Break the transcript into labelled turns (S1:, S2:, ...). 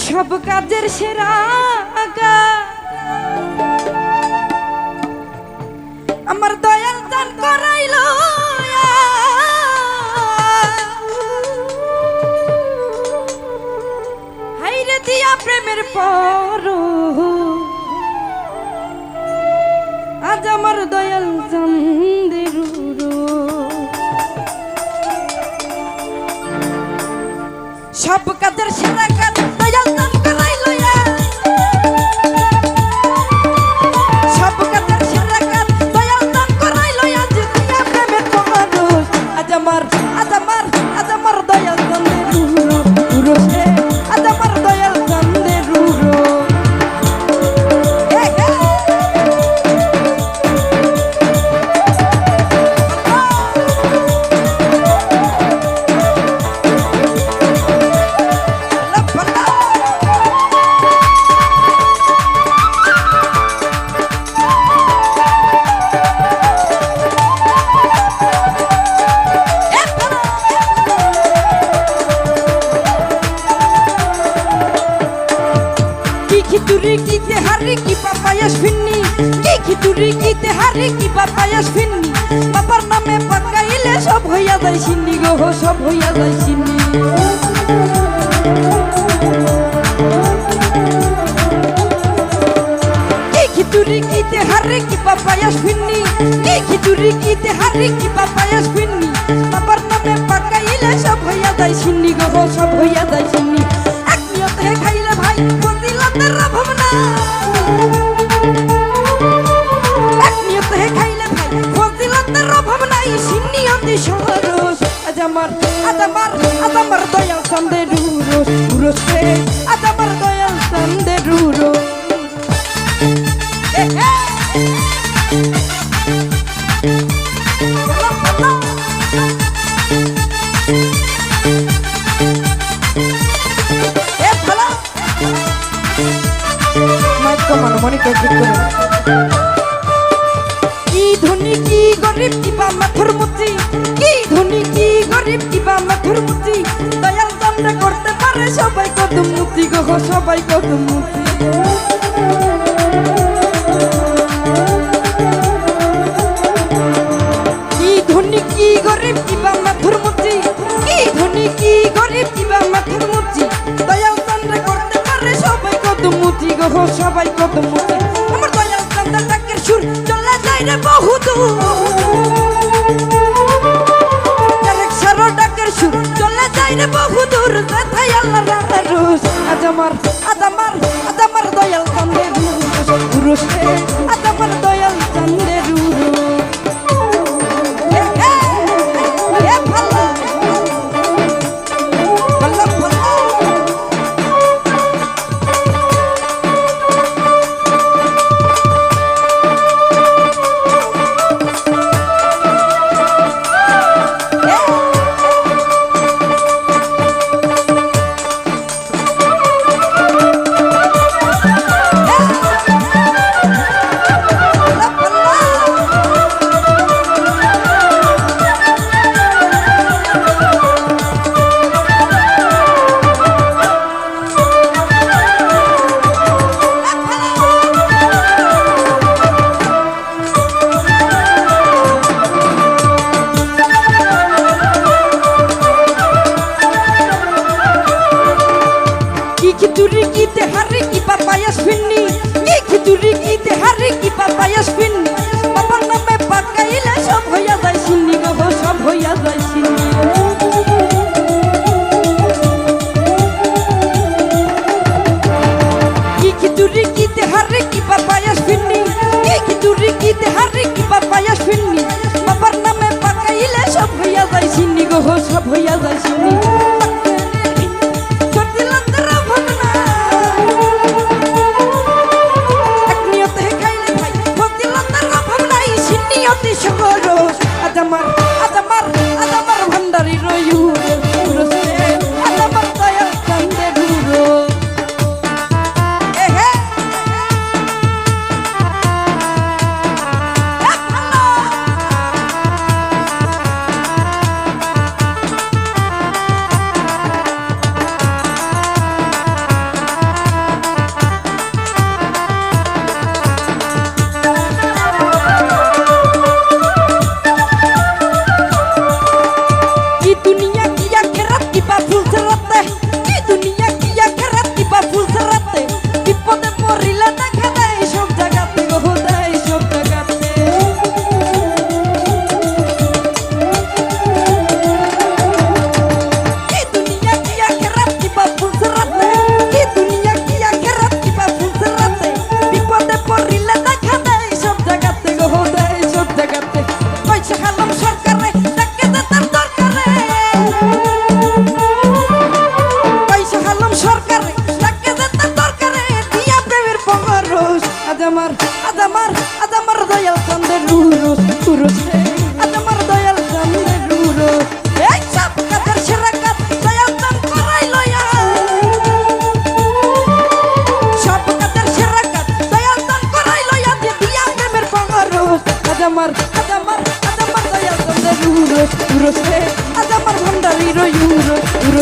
S1: সব কাজের সেরা আমার দয়াল দান করাইলো হাইরে দিয়া প্রেমের পর আজ আমার দয়াল চাঁদের সব কাজের সেরা কাজ দয়াল দান করাইলো সব কাজের সেরা কাজ দয়াল দান করাইলো আজ দিয়া প্রেমের পর আজ আমার দয়াল চাঁদের উরসে আজ আমার দয়াল চাঁদের বাবার নামে পাকাইলে সব হইয়া যায় সিন্নি গো সব হইয়া যায় সিন্নি খিচুড়ি কিতে হারে কি পাপায়াস ফিন্নি খিচুড়ি কিতে হারে কি পাপায়াস ফিন্নি বাবার নামে পাকাইলে সব হইয়া যায় সিন্নি গো সব হইয়া যায় সিন্নি এক নিয়তে খাইলে ভাই ফজিলতের অভাব না সরস আজ আমার দয়াল চাঁদের উরস রে আজ আমার দয়াল চাঁদের উরস মনে কি ধনী কি গরিব কিবা মাথুর মুচি কি ধনী কি গরিব কিবা মাথুর মুচি দয়াল চাঁদে করতে পারে সবাই কদম মুচি গো সবাই কদম মুচি কি ধনী কি গরিব কিবা মাথুর মুচি কি ধনী কি গরিব কিবা মাথুর মুচি দয়াল চাঁদে করতে পারে সবাই কদম মুচি গো সবাই কদম মুচি আমার দয়াল চাঁদের ডাকের সুর চলে যায় রে বহুদূর ডাকের সুর চলে যায় রে বহুদূর কথাই আল্লাহ রুস আজ আমার দয়াল চাঁদের রুস আজ আমার দয়াল চাঁদের খিচুড়ি কিতে হারে কি পাপায়াস ফিন্নি খিচুড়ি কিতে হারে কি পাপায়াস ফিন্নি বাবার নামে পাকাইলে সব হইয়া যায় সিন্নি গো সব হইয়া যায় সিন্নি খিচুড়ি কিতে হারে কি পাপায়াস ফিন্নি খিচুড়ি কিতে হারে কি পাপায়াস ফিন্নি বাবার নামে পাকাইলে সব হইয়া যায় সিন্নি গো সব হইয়া যায় সিন্নি আমার ভান্ডারি রয়ু আমার দয়াল চাঁদের দরকারে ডাকে যেতে দরকারে দিয়া প্রেমের পঙ্গরস আজ আমার দয়াল চন্দ্রের রুরস রুরস রে আজ আমার দয়াল চন্দ্রের রুরস এই সব কাদের সেরা কাজ দয়াল চাঁদ করাই লয়া সব কাদের সেরা কাজ দয়াল চাঁদ করাই লয়া দিয়া প্রেমের পঙ্গরস আজ আমার দয়াল চন্দ্রের রুরস রুরস রে আজ আমার ভান্ডারির রুরস